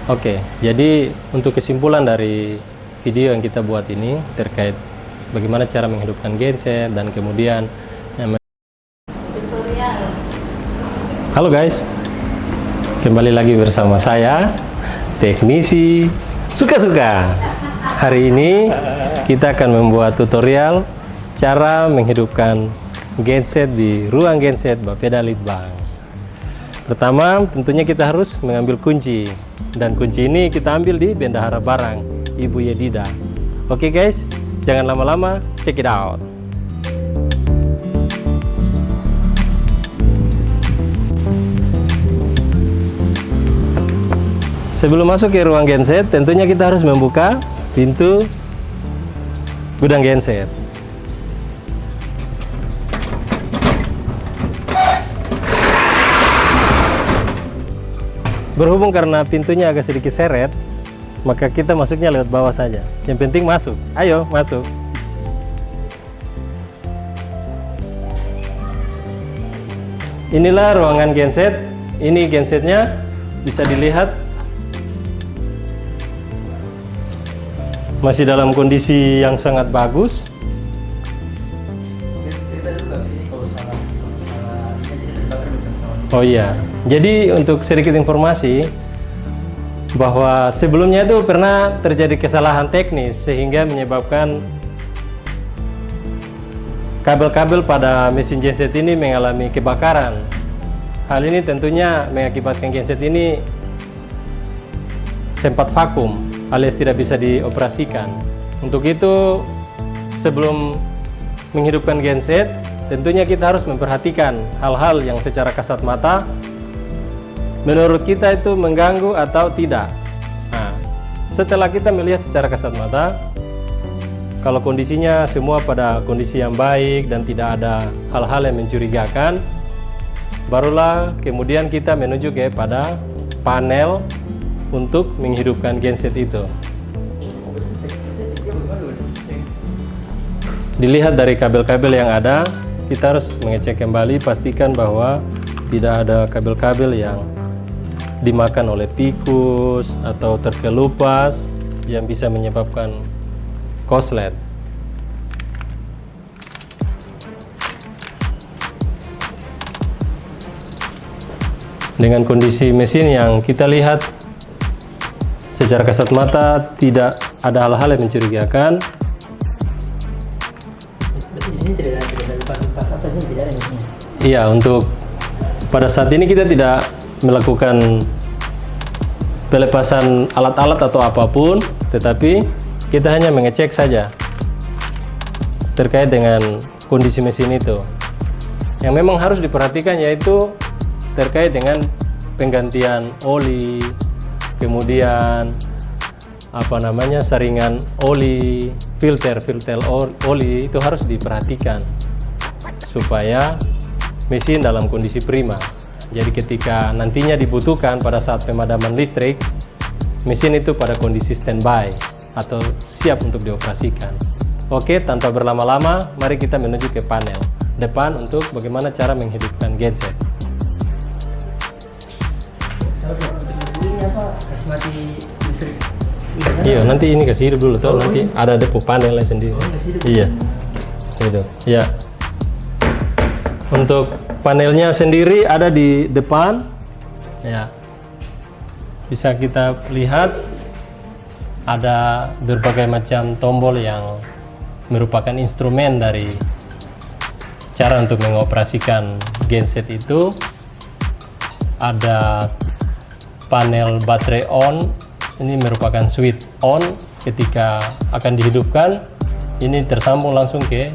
Oke, jadi untuk kesimpulan dari video yang kita buat ini terkait bagaimana cara menghidupkan genset dan kemudian halo guys, kembali lagi bersama saya teknisi suka-suka. Hari ini kita akan membuat tutorial cara menghidupkan genset di ruang genset Bapeda Litbang. Pertama, tentunya kita harus mengambil kunci, dan kunci ini kita ambil di bendahara barang Ibu Yedida. Oke guys, jangan lama-lama, check it out. Sebelum masuk ke ruang genset, tentunya kita harus membuka pintu gudang genset. Berhubung karena pintunya agak sedikit seret, maka kita masuknya lewat bawah saja. Yang penting masuk. Ayo, masuk. Inilah ruangan genset. Ini gensetnya bisa dilihat masih dalam kondisi yang sangat bagus. Oh iya, jadi untuk sedikit informasi bahwa sebelumnya itu pernah terjadi kesalahan teknis sehingga menyebabkan kabel-kabel pada mesin genset ini mengalami kebakaran. Hal ini tentunya mengakibatkan genset ini sempat vakum alias tidak bisa dioperasikan. Untuk itu, sebelum menghidupkan genset, tentunya kita harus memperhatikan hal-hal yang secara kasat mata menurut kita itu mengganggu atau tidak. Nah, setelah kita melihat secara kasat mata, kalau kondisinya semua pada kondisi yang baik dan tidak ada hal-hal yang mencurigakan, barulah kemudian kita menuju kepada panel untuk menghidupkan genset itu. Dilihat dari kabel-kabel yang ada, kita harus mengecek kembali, pastikan bahwa tidak ada kabel-kabel yang dimakan oleh tikus atau terkelupas yang bisa menyebabkan korslet. Dengan kondisi mesin yang kita lihat secara kasat mata tidak ada hal-hal yang mencurigakan. Iya, untuk pada saat ini kita tidak melakukan pelepasan alat-alat atau apapun, tetapi kita hanya mengecek saja terkait dengan kondisi mesin itu. Yang memang harus diperhatikan yaitu terkait dengan penggantian oli, kemudian saringan oli, filter oli itu harus diperhatikan supaya mesin dalam kondisi prima. Jadi ketika nantinya dibutuhkan pada saat pemadaman listrik, mesin itu pada kondisi standby atau siap untuk dioperasikan. Oke, tanpa berlama-lama, mari kita menuju ke panel depan untuk bagaimana cara menghidupkan genset. Iya, nanti ini kasih hidup dulu, tuh nanti ada depo panelnya sendiri. Iya, itu. Ya. Untuk panelnya sendiri ada di depan, ya. Bisa kita lihat ada berbagai macam tombol yang merupakan instrumen dari cara untuk mengoperasikan genset itu. Ada panel baterai on, ini merupakan switch on. Ketika akan dihidupkan, ini tersambung langsung ke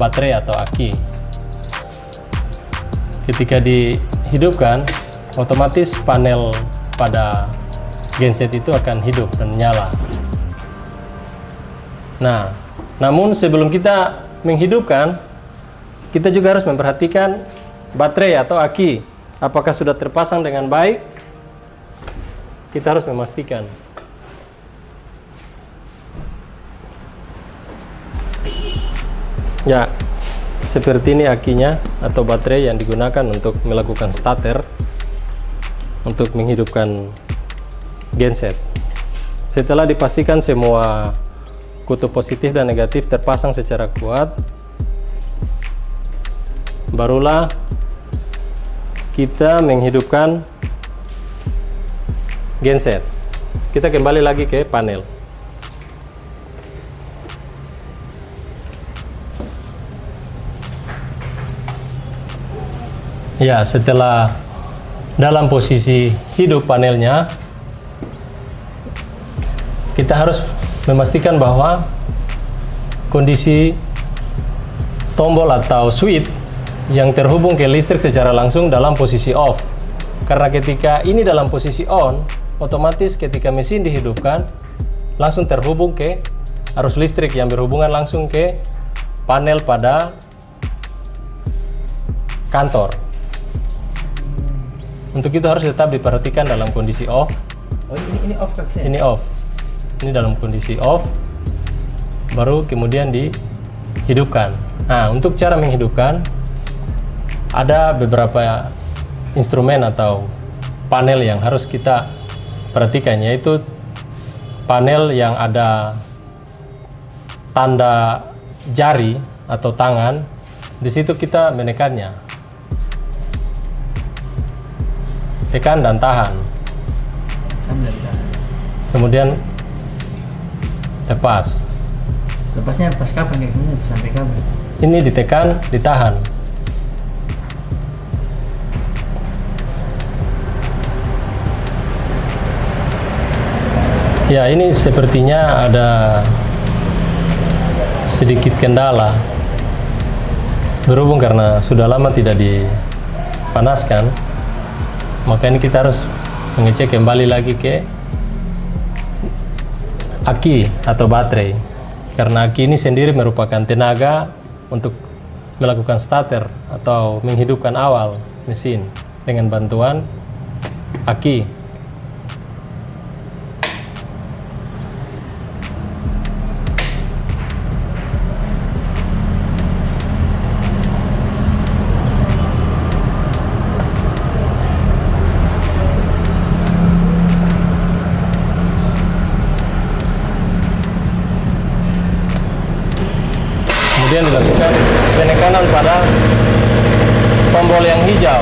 baterai atau aki. Ketika dihidupkan, otomatis panel pada genset itu akan hidup dan nyala. Nah, namun sebelum kita menghidupkan, kita juga harus memperhatikan baterai atau aki. Apakah sudah terpasang dengan baik? Kita harus memastikan. Ya, seperti ini akinya atau baterai yang digunakan untuk melakukan starter untuk menghidupkan genset. Setelah dipastikan semua kutub positif dan negatif terpasang secara kuat, barulah kita menghidupkan genset. Kita kembali lagi ke panel. Ya, setelah dalam posisi hidup panelnya, kita harus memastikan bahwa kondisi tombol atau switch yang terhubung ke listrik secara langsung dalam posisi off. Karena ketika ini dalam posisi on, otomatis ketika mesin dihidupkan langsung terhubung ke arus listrik yang berhubungan langsung ke panel pada kantor. Untuk itu harus tetap diperhatikan dalam kondisi off. Oh, ini off kan? Ini off. Ini dalam kondisi off, baru kemudian dihidupkan. Nah, untuk cara menghidupkan ada beberapa instrumen atau panel yang harus kita perhatikan, yaitu panel yang ada tanda jari atau tangan. Di situ kita menekannya. Tekan dan tahan. Kemudian lepas. Lepasnya pas kapan ya? Sampai kapan? Ini ditekan, ditahan. Ya, ini sepertinya ada sedikit kendala. Berhubung karena sudah lama tidak dipanaskan, maka ini kita harus mengecek kembali lagi ke aki atau baterai. Karena aki ini sendiri merupakan tenaga untuk melakukan starter atau menghidupkan awal mesin dengan bantuan aki. Kemudian dilakukan penekanan pada tombol yang hijau.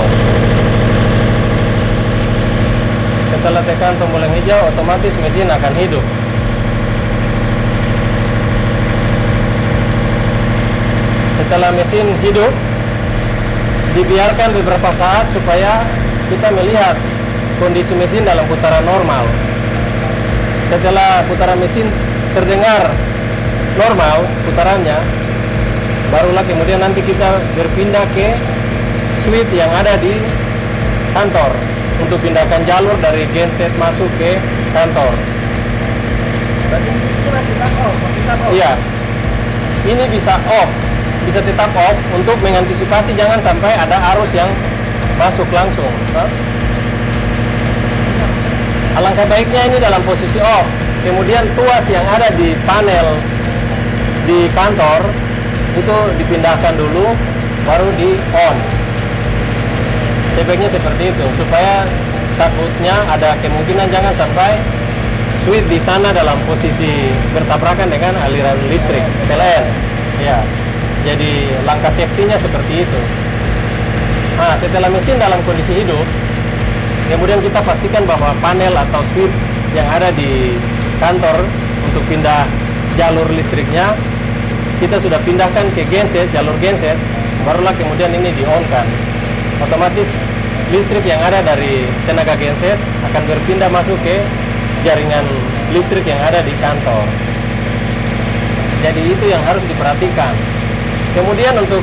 Setelah tekan tombol yang hijau, otomatis mesin akan hidup. Setelah mesin hidup, dibiarkan beberapa saat supaya kita melihat kondisi mesin dalam putaran normal. Setelah putaran mesin terdengar normal putarannya, barulah kemudian nanti kita berpindah ke switch yang ada di kantor untuk pindahkan jalur dari genset masuk ke kantor. Berarti ini masih tetap off? Iya, ini bisa off, bisa tetap off untuk mengantisipasi jangan sampai ada arus yang masuk langsung. Alangkah baiknya ini dalam posisi off, kemudian tuas yang ada di panel di kantor itu dipindahkan dulu, baru di on. Sebaiknya seperti itu, supaya takutnya ada kemungkinan jangan sampai switch di sana dalam posisi bertabrakan dengan aliran listrik PLN. Ya, jadi langkah safety-nya seperti itu. Nah, setelah mesin dalam kondisi hidup, kemudian kita pastikan bahwa panel atau switch yang ada di kantor untuk pindah jalur listriknya kita sudah pindahkan ke genset, jalur genset, barulah kemudian ini di-on-kan. Otomatis listrik yang ada dari tenaga genset akan berpindah masuk ke jaringan listrik yang ada di kantor. Jadi itu yang harus diperhatikan. Kemudian untuk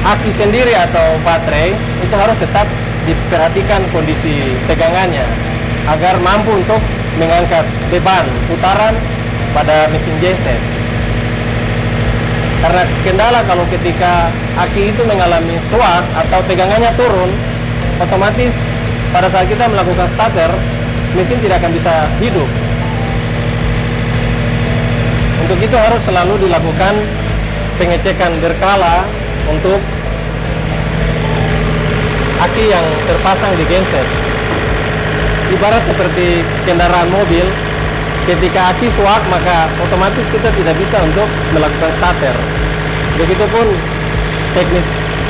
aki sendiri atau baterai itu harus tetap diperhatikan kondisi tegangannya agar mampu untuk mengangkat beban putaran pada mesin genset. Karena kendala kalau ketika aki itu mengalami swak atau tegangannya turun, otomatis pada saat kita melakukan starter, mesin tidak akan bisa hidup. Untuk itu harus selalu dilakukan pengecekan berkala untuk aki yang terpasang di genset. ibarat seperti kendaraan mobil, ketika aki swak maka otomatis kita tidak bisa untuk melakukan starter. Begitupun teknis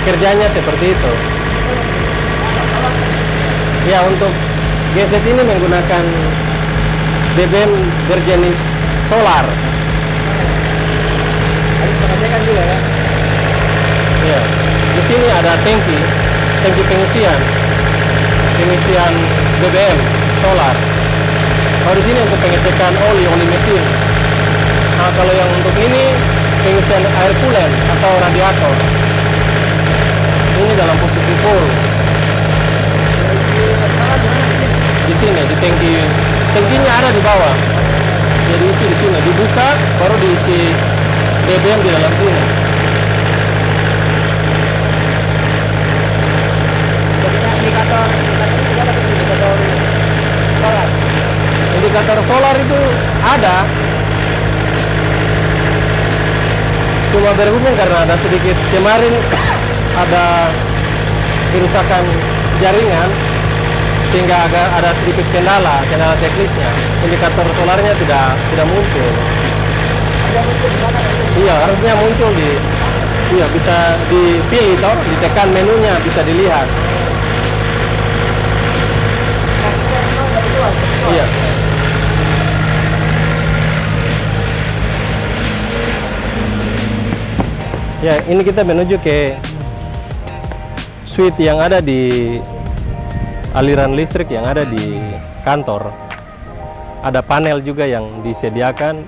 kerjanya seperti itu. Ya, untuk genset ini menggunakan BBM berjenis solar. Harus pengecekan juga ya. Ya, di sini ada tangki pengisian BBM solar. Kalau di sini untuk pengecekan oli mesin. Nah, kalau yang untuk ini pengisian air coolant atau radiator. Ini dalam posisi full. Di sini di tangkinya ada di bawah. Jadi isi di sini, dibuka baru diisi BBM di dalam sini. Indikator solar itu ada, cuma berhubung karena ada sedikit kemarin ada kerusakan jaringan sehingga agak ada sedikit kendala teknisnya. Indikator solarnya tidak muncul. Iya, harusnya muncul bisa dipilih toh, ditekan menunya bisa dilihat. Iya. Ya, ini kita menuju ke switch yang ada di aliran listrik yang ada di kantor. Ada panel juga yang disediakan,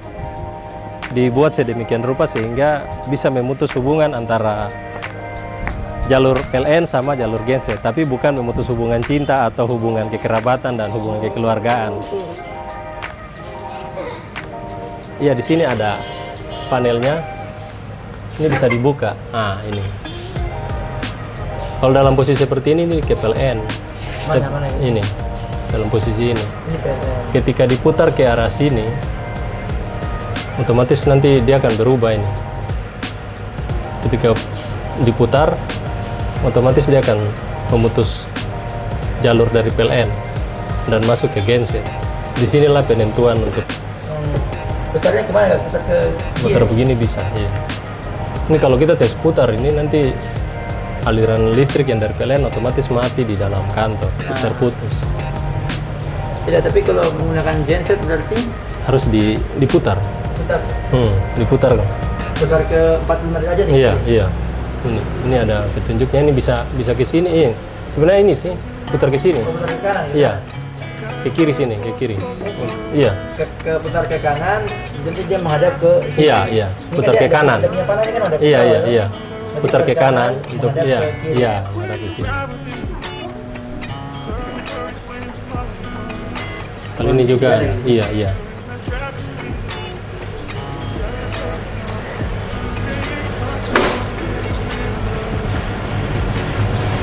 dibuat sedemikian rupa sehingga bisa memutus hubungan antara jalur PLN sama jalur genset, tapi bukan memutus hubungan cinta atau hubungan kekerabatan dan hubungan kekeluargaan. Iya, di sini ada panelnya. Ini bisa dibuka. Nah, ini. Kalau dalam posisi seperti ini ke PLN. Mana ini? Dalam posisi ini. Ini PLN. Ketika diputar ke arah sini, otomatis nanti dia akan berubah ini. Ketika diputar, otomatis dia akan memutus jalur dari PLN dan masuk ke genset. Disinilah penentuan untuk putarnya kemana? Putar ke kiri? putar begini bisa. Iya. Ini kalau kita tes putar ini nanti aliran listrik yang dari PLN otomatis mati di dalam kantor, terputus. Tidak, tapi kalau menggunakan genset berarti Harus diputar. putar. Diputar kan? Putar ke 45 derajat nih. Iya, iya. Ini ada petunjuknya, ini bisa ke sini. Iya. Sebenarnya ini sih putar ke sini. Putar ke kanan. Iya. Ke kiri sini, ke kiri. Iya. Ke putar ke kanan, jadi dia menghadap ke sini. Iya, iya. Ini Putar kan ke dia ada- kanan. ada punya panel kan ada Iya, pisau, iya, ya? iya. Nanti Putar ke kanan untuk menghadap iya, ke kiri. iya, menghadap ke sini. Kalau ini juga, iya, iya.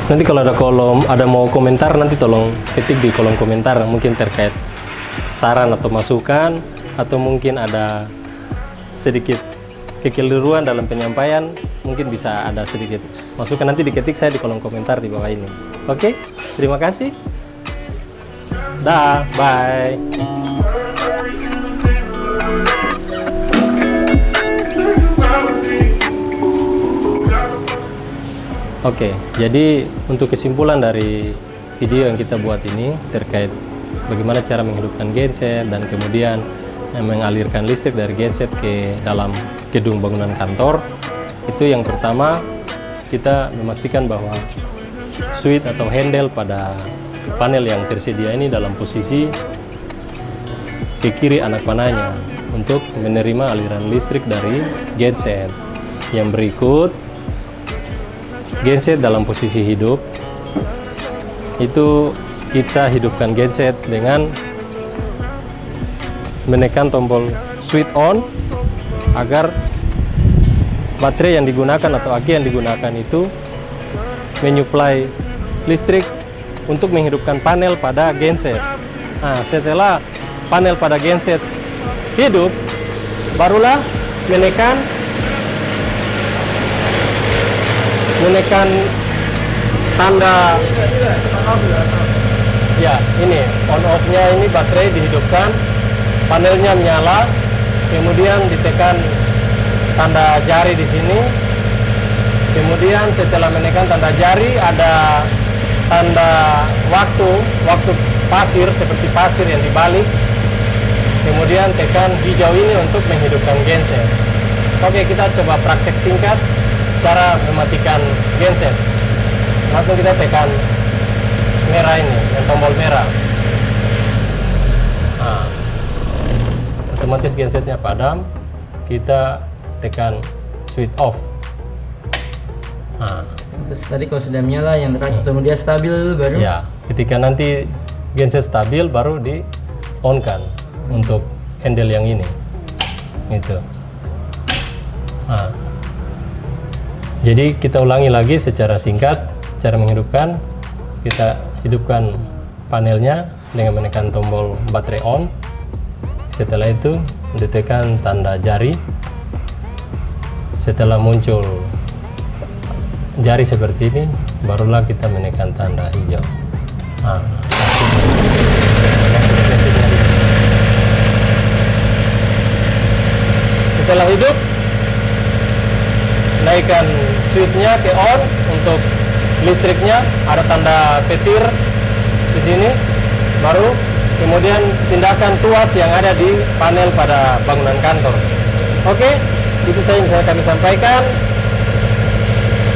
Nanti kalau ada mau komentar, nanti tolong ketik di kolom komentar mungkin terkait saran atau masukan, atau mungkin ada sedikit kekeliruan dalam penyampaian, mungkin bisa ada sedikit masukan, nanti diketik saya di kolom komentar di bawah ini. Oke, terima kasih. Dah, bye. Oke, jadi untuk kesimpulan dari video yang kita buat ini terkait bagaimana cara menghidupkan genset dan kemudian mengalirkan listrik dari genset ke dalam gedung bangunan kantor, itu yang pertama kita memastikan bahwa switch atau handle pada panel yang tersedia ini dalam posisi ke kiri anak panahnya untuk menerima aliran listrik dari genset. Yang berikut, genset dalam posisi hidup, itu kita hidupkan genset dengan menekan tombol switch on agar baterai yang digunakan atau aki yang digunakan itu menyuplai listrik untuk menghidupkan panel pada genset. Nah, setelah panel pada genset hidup, barulah menekan tanda Ya, ini on off-nya ini baterai dihidupkan, panelnya menyala, kemudian ditekan tanda jari di sini. Kemudian setelah menekan tanda jari ada tanda waktu pasir seperti pasir yang dibalik. Kemudian tekan hijau ini untuk menghidupkan genset. Oke, kita coba praktek singkat cara mematikan genset. Langsung kita tekan merah ini, yang tombol merah. Nah, otomatis gensetnya padam. Kita tekan switch off. Nah, Terus tadi kalau sudah menyala yang terakhir ketemu dia stabil dulu baru. ya, ketika nanti genset stabil baru di on kan untuk handle yang ini. Gitu. Nah, jadi kita ulangi lagi secara singkat cara menghidupkan. Kita hidupkan panelnya dengan menekan tombol baterai on. Setelah itu ditekan tanda jari. Setelah muncul jari seperti ini, barulah kita menekan tanda hijau. Nah, setelah hidup, naikkan switch-nya ke on untuk listriknya, ada tanda petir di sini, baru kemudian pindahkan tuas yang ada di panel pada bangunan kantor. Oke, itu saja yang kami sampaikan.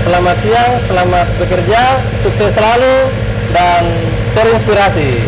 Selamat siang, selamat bekerja, sukses selalu, dan terinspirasi.